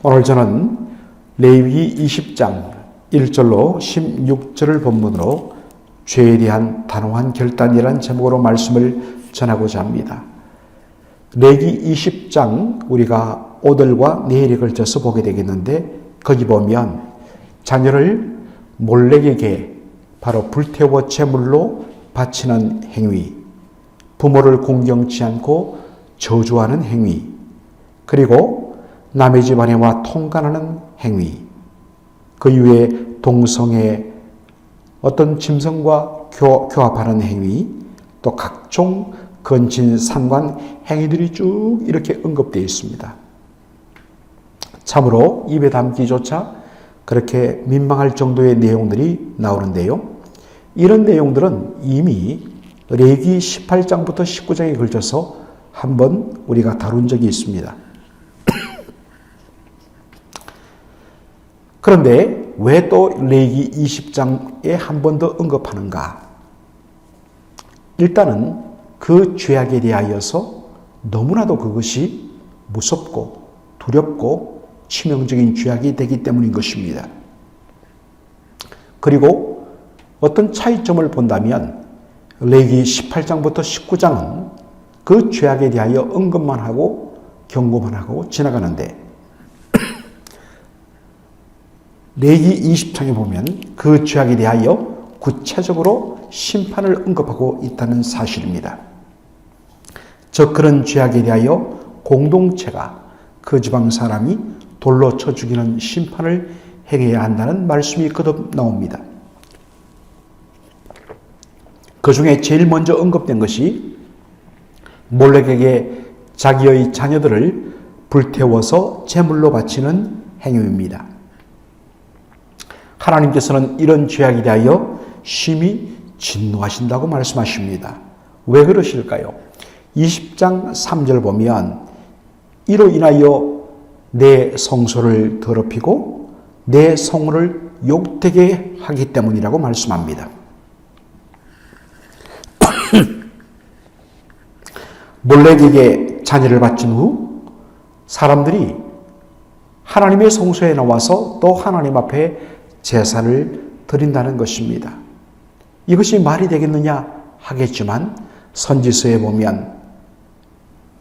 오늘 저는 레위기 20장 1절로 16절을 본문으로 죄에 대한 단호한 결단이라는 제목으로 말씀을 전하고자 합니다. 레위기 20장 우리가 오늘과 내일에 걸쳐서 보게 되겠는데, 거기 보면 자녀를 몰렉에게 바로 불태워 제물로 바치는 행위, 부모를 공경치 않고 저주하는 행위, 그리고 남의 집 아내와 통간하는 행위, 그 이후에 동성애 어떤 짐승과 교합하는 행위, 또 각종 건진 상관 행위들이 쭉 이렇게 언급되어 있습니다. 참으로 입에 담기조차 그렇게 민망할 정도의 내용들이 나오는데요. 이런 내용들은 이미 레위기 18장부터 19장에 걸쳐서 한번 우리가 다룬 적이 있습니다. 그런데 왜 또 레위기 20장에 한 번 더 언급하는가? 일단은 그 죄악에 대하여서 너무나도 그것이 무섭고 두렵고 치명적인 죄악이 되기 때문인 것입니다. 그리고 어떤 차이점을 본다면 레위기 18장부터 19장은 그 죄악에 대하여 언급만 하고 경고만 하고 지나가는데, 레위기 20장에 보면 그 죄악에 대하여 구체적으로 심판을 언급하고 있다는 사실입니다. 즉 그런 죄악에 대하여 공동체가, 그 지방 사람이 돌로 쳐 죽이는 심판을 행해야 한다는 말씀이 거듭 나옵니다. 그 중에 제일 먼저 언급된 것이 몰렉에게 자기의 자녀들을 불태워서 제물로 바치는 행위입니다. 하나님께서는 이런 죄악에 대하여 심히 진노하신다고 말씀하십니다. 왜 그러실까요? 20장 3절 보면 이로 인하여 내 성소를 더럽히고 내 성을 욕되게 하기 때문이라고 말씀합니다. 몰렉에게 자녀를 바친 후 사람들이 하나님의 성소에 나와서 또 하나님 앞에 제사를 드린다는 것입니다. 이것이 말이 되겠느냐 하겠지만 선지서에 보면,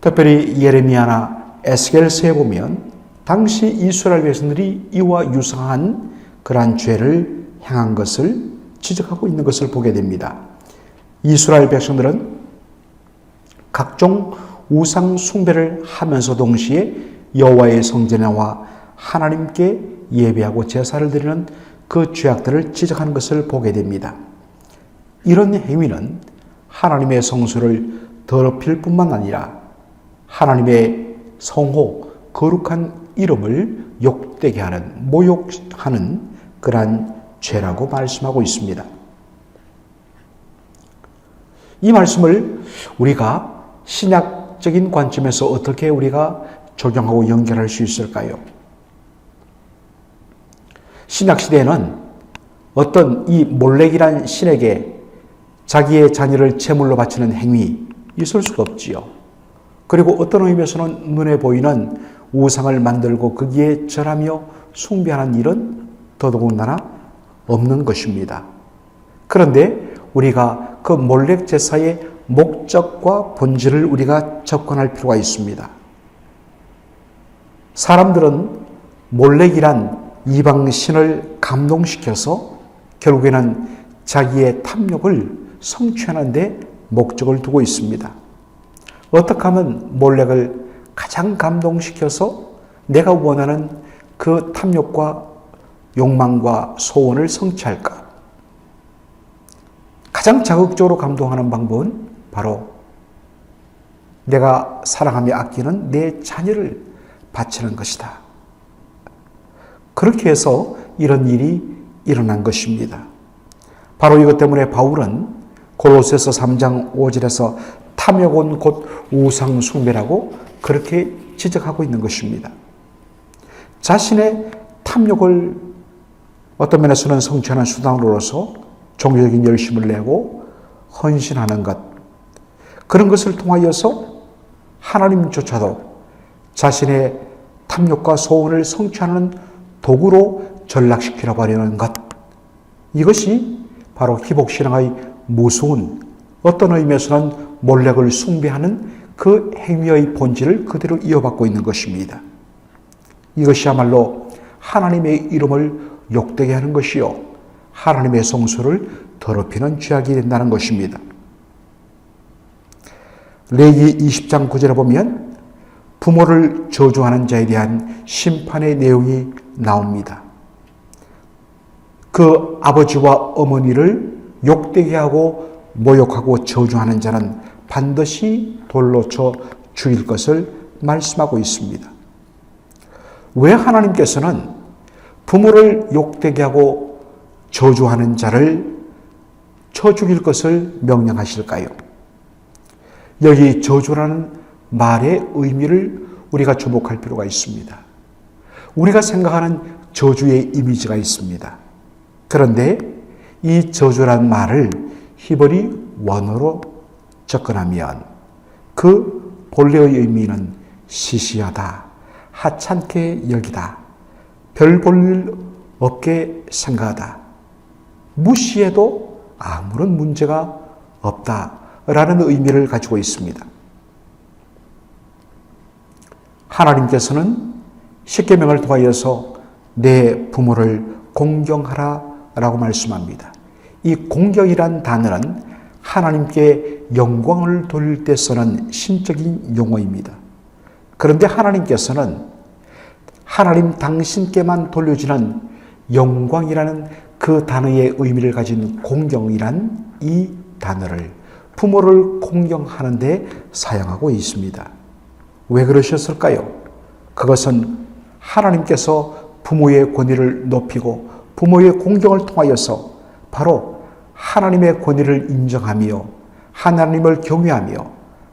특별히 예레미야나 에스겔서에 보면 당시 이스라엘 백성들이 이와 유사한 그러한 죄를 행한 것을 지적하고 있는 것을 보게 됩니다. 이스라엘 백성들은 각종 우상 숭배를 하면서 동시에 여호와의 성전에 나와 하나님께 예배하고 제사를 드리는 그 죄악들을 지적하는 것을 보게 됩니다. 이런 행위는 하나님의 성소를 더럽힐 뿐만 아니라 하나님의 성호, 거룩한 이름을 욕되게 하는, 모욕하는 그러한 죄라고 말씀하고 있습니다. 이 말씀을 우리가 신약적인 관점에서 어떻게 우리가 적용하고 연결할 수 있을까요? 신약시대에는 어떤 이 몰렉이란 신에게 자기의 자녀를 제물로 바치는 행위 있을 수가 없지요. 그리고 어떤 의미에서는 눈에 보이는 우상을 만들고 거기에 절하며 숭배하는 일은 더더군다나 없는 것입니다. 그런데 우리가 그 몰렉 제사의 목적과 본질을 우리가 접근할 필요가 있습니다. 사람들은 몰렉이란 이방 신을 감동시켜서 결국에는 자기의 탐욕을 성취하는 데 목적을 두고 있습니다. 어떻게 하면 몰렉을 가장 감동시켜서 내가 원하는 그 탐욕과 욕망과 소원을 성취할까? 가장 자극적으로 감동하는 방법은 바로 내가 사랑하며 아끼는 내 자녀를 바치는 것이다. 그렇게 해서 이런 일이 일어난 것입니다. 바로 이것 때문에 바울은 골로새서 3장 5절에서 탐욕은 곧 우상 숭배라고 그렇게 지적하고 있는 것입니다. 자신의 탐욕을 어떤 면에서는 성취하는 수단으로서 종교적인 열심을 내고 헌신하는 것, 그런 것을 통하여서 하나님조차도 자신의 탐욕과 소원을 성취하는 도구로 전락시키려 버리는 것. 이것이 바로 기복신앙의 무서운, 어떤 의미에서는 몰렉을 숭배하는 그 행위의 본질을 그대로 이어받고 있는 것입니다. 이것이야말로 하나님의 이름을 욕되게 하는 것이요, 하나님의 성소를 더럽히는 죄악이 된다는 것입니다. 레위기 20장 9절에 보면 부모를 저주하는 자에 대한 심판의 내용이 나옵니다. 그 아버지와 어머니를 욕되게 하고 모욕하고 저주하는 자는 반드시 돌로 쳐 죽일 것을 말씀하고 있습니다. 왜 하나님께서는 부모를 욕되게 하고 저주하는 자를 쳐 죽일 것을 명령하실까요? 여기 저주라는 말의 의미를 우리가 주목할 필요가 있습니다. 우리가 생각하는 저주의 이미지가 있습니다. 그런데 이 저주란 말을 히브리 원어로 접근하면 그 본래의 의미는 시시하다, 하찮게 여기다, 별 볼일 없게 생각하다, 무시해도 아무런 문제가 없다라는 의미를 가지고 있습니다. 하나님께서는 십계명을 통하여서 내 부모를 공경하라라고 말씀합니다. 이 공경이란 단어는 하나님께 영광을 돌릴 때 쓰는 신적인 용어입니다. 그런데 하나님께서는 하나님 당신께만 돌려지는 영광이라는 그 단어의 의미를 가진 공경이란 이 단어를 부모를 공경하는 데 사용하고 있습니다. 왜 그러셨을까요? 그것은 하나님께서 부모의 권위를 높이고 부모의 공경을 통하여서 바로 하나님의 권위를 인정하며 하나님을 경외하며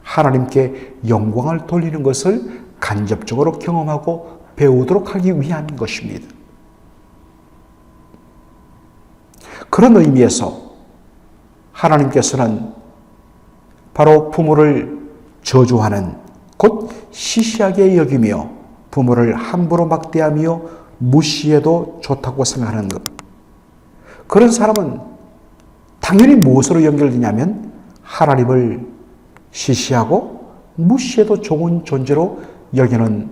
하나님께 영광을 돌리는 것을 간접적으로 경험하고 배우도록 하기 위한 것입니다. 그런 의미에서 하나님께서는 바로 부모를 저주하는, 곧 시시하게 여기며 부모를 함부로 막대하며 무시해도 좋다고 생각하는 것. 그런 사람은 당연히 무엇으로 연결되냐면 하나님을 시시하고 무시해도 좋은 존재로 여기는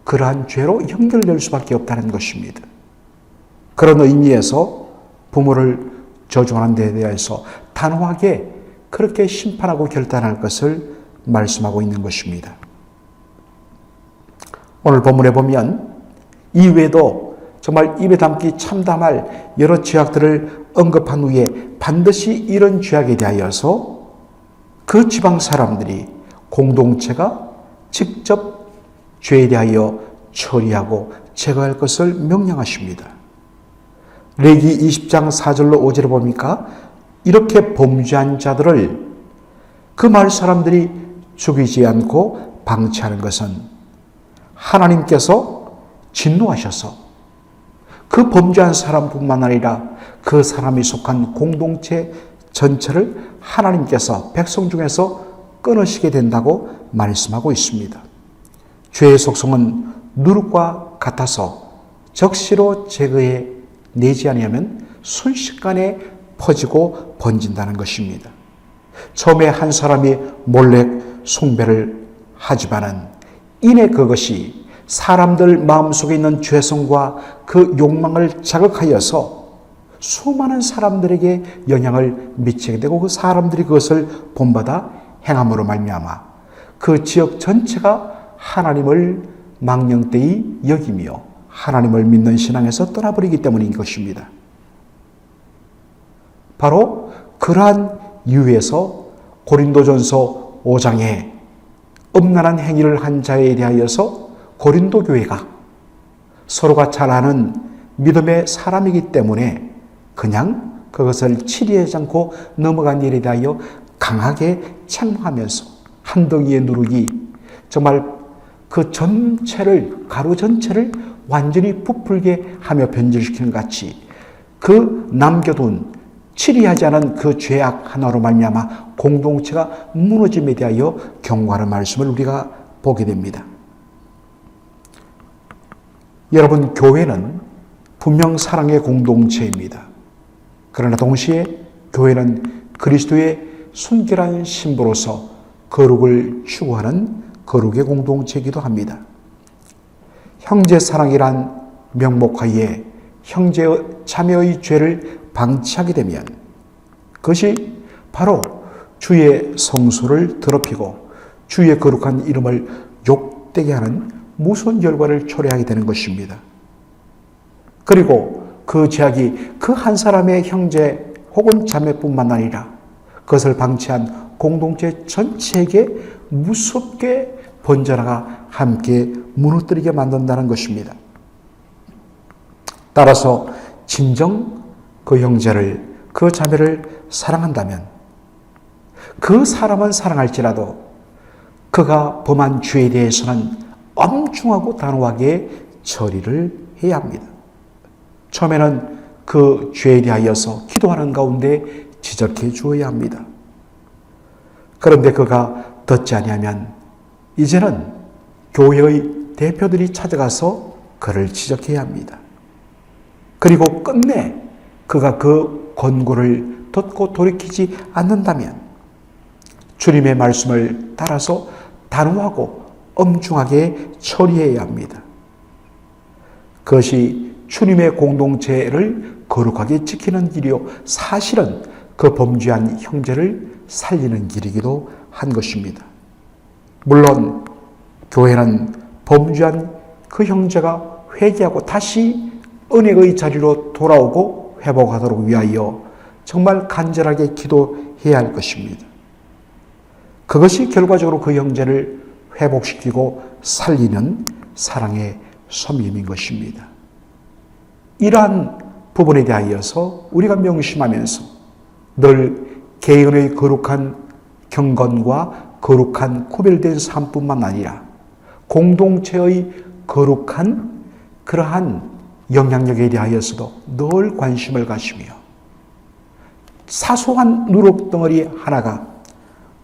그러한 죄로 연결될 수밖에 없다는 것입니다. 그런 의미에서 부모를 저주하는 데에 대해서 단호하게 그렇게 심판하고 결단할 것을 말씀하고 있는 것입니다. 오늘 본문에 보면 이외에도 정말 입에 담기 참담할 여러 죄악들을 언급한 후에 반드시 이런 죄악에 대하여서 그 지방 사람들이 공동체가 직접 죄에 대하여 처리하고 제거할 것을 명령하십니다. 레위기 20장 4절로 5절에 보니까 이렇게 범죄한 자들을 그 마을 사람들이 죽이지 않고 방치하는 것은 하나님께서 진노하셔서 그 범죄한 사람뿐만 아니라 그 사람이 속한 공동체 전체를 하나님께서 백성 중에서 끊으시게 된다고 말씀하고 있습니다. 죄의 속성은 누룩과 같아서 적시로 제거해 내지 아니하면 순식간에 퍼지고 번진다는 것입니다. 처음에 한 사람이 몰렉 숭배를 하지만은 이내 그것이 사람들 마음속에 있는 죄성과 그 욕망을 자극하여서 수많은 사람들에게 영향을 미치게 되고 그 사람들이 그것을 본받아 행함으로 말미암아 그 지역 전체가 하나님을 망령되이 여기며 하나님을 믿는 신앙에서 떠나버리기 때문인 것입니다. 바로 그러한 이유에서 고린도전서 5장에 음란한 행위를 한 자에 대하여서 고린도 교회가 서로가 잘 아는 믿음의 사람이기 때문에 그냥 그것을 치리하지 않고 넘어간 일에 대하여 강하게 책망하면서 한덩이의 누룩이 정말 그 전체를, 가루 전체를 완전히 부풀게 하며 변질시키는 같이 그 남겨둔 치리하지 않은 그 죄악 하나로 말미암아 공동체가 무너짐에 대하여 경고하는 말씀을 우리가 보게 됩니다. 여러분, 교회는 분명 사랑의 공동체입니다. 그러나 동시에 교회는 그리스도의 순결한 신부로서 거룩을 추구하는 거룩의 공동체이기도 합니다. 형제 사랑이란 명목하에 형제의 자매의 죄를 방치하게 되면 그것이 바로 주의 성소를 더럽히고 주의 거룩한 이름을 욕되게 하는 무서운 결과를 초래하게 되는 것입니다. 그리고 그 죄악이 그 한 사람의 형제 혹은 자매뿐만 아니라 그것을 방치한 공동체 전체에게 무섭게 번져나가 함께 무너뜨리게 만든다는 것입니다. 따라서 진정 그 형제를, 그 자매를 사랑한다면 그 사람은 사랑할지라도 그가 범한 죄에 대해서는 엄중하고 단호하게 처리를 해야 합니다. 처음에는 그 죄에 대하여서 기도하는 가운데 지적해 주어야 합니다. 그런데 그가 듣지 아니하면 이제는 교회의 대표들이 찾아가서 그를 지적해야 합니다. 그리고 끝내 그가 그 권고를 듣고 돌이키지 않는다면 주님의 말씀을 따라서 단호하고 엄중하게 처리해야 합니다. 그것이 주님의 공동체를 거룩하게 지키는 길이요, 사실은 그 범죄한 형제를 살리는 길이기도 한 것입니다. 물론 교회는 범죄한 그 형제가 회개하고 다시 은혜의 자리로 돌아오고 회복하도록 위하여 정말 간절하게 기도해야 할 것입니다. 그것이 결과적으로 그 형제를 회복시키고 살리는 사랑의 섬김인 것입니다. 이러한 부분에 대하여서 우리가 명심하면서 늘 개인의 거룩한 경건과 거룩한 구별된 삶뿐만 아니라 공동체의 거룩한 그러한 영향력에 대하여서도 늘 관심을 가지며 사소한 누룩덩어리 하나가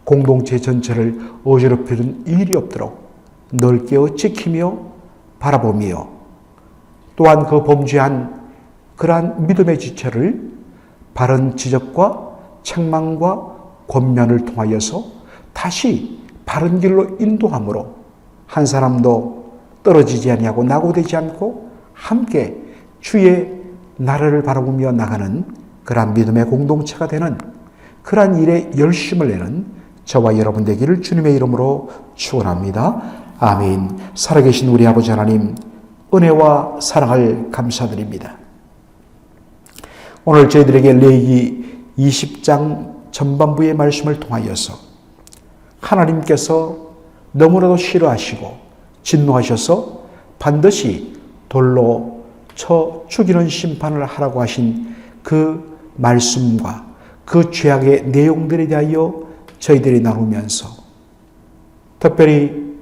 공동체 전체를 어지럽히는 일이 없도록 늘 깨어 지키며 바라보며 또한 그 범죄한 그러한 믿음의 지체를 바른 지적과 책망과 권면을 통하여서 다시 바른 길로 인도함으로 한 사람도 떨어지지 아니하고 낙오되지 않고 함께 주의 나라를 바라보며 나가는 그러한 믿음의 공동체가 되는 그러한 일에 열심을 내는 저와 여러분 되기를 주님의 이름으로 축원합니다. 아멘. 살아계신 우리 아버지 하나님, 은혜와 사랑을 감사드립니다. 오늘 저희들에게 레위기 20장 전반부의 말씀을 통하여서 하나님께서 너무나도 싫어하시고 진노하셔서 반드시 돌로 쳐 죽이는 심판을 하라고 하신 그 말씀과 그 죄악의 내용들에 대하여 저희들이 나누면서 특별히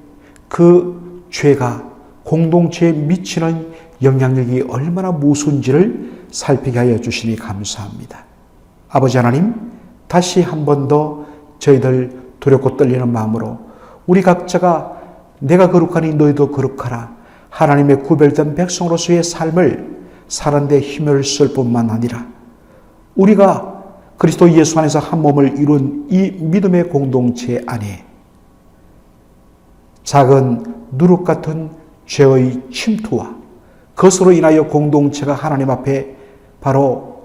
그 죄가 공동체에 미치는 영향력이 얼마나 무서운지를 살피게 하여 주시니 감사합니다. 아버지 하나님, 다시 한 번 더 저희들 두렵고 떨리는 마음으로 우리 각자가 내가 거룩하니 너희도 거룩하라, 하나님의 구별된 백성으로서의 삶을 사는 데 힘을 쓸 뿐만 아니라 우리가 그리스도 예수 안에서 한 몸을 이룬 이 믿음의 공동체 안에 작은 누룩 같은 죄의 침투와 그것으로 인하여 공동체가 하나님 앞에 바로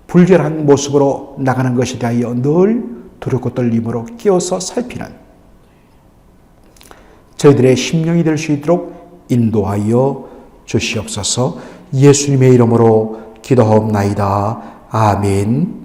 불결한 모습으로 나가는 것에 대하여 늘 두렵고 떨림으로 끼어서 살피는 저희들의 심령이 될 수 있도록 인도하여 주시옵소서. 예수님의 이름으로 기도하옵나이다. 아멘.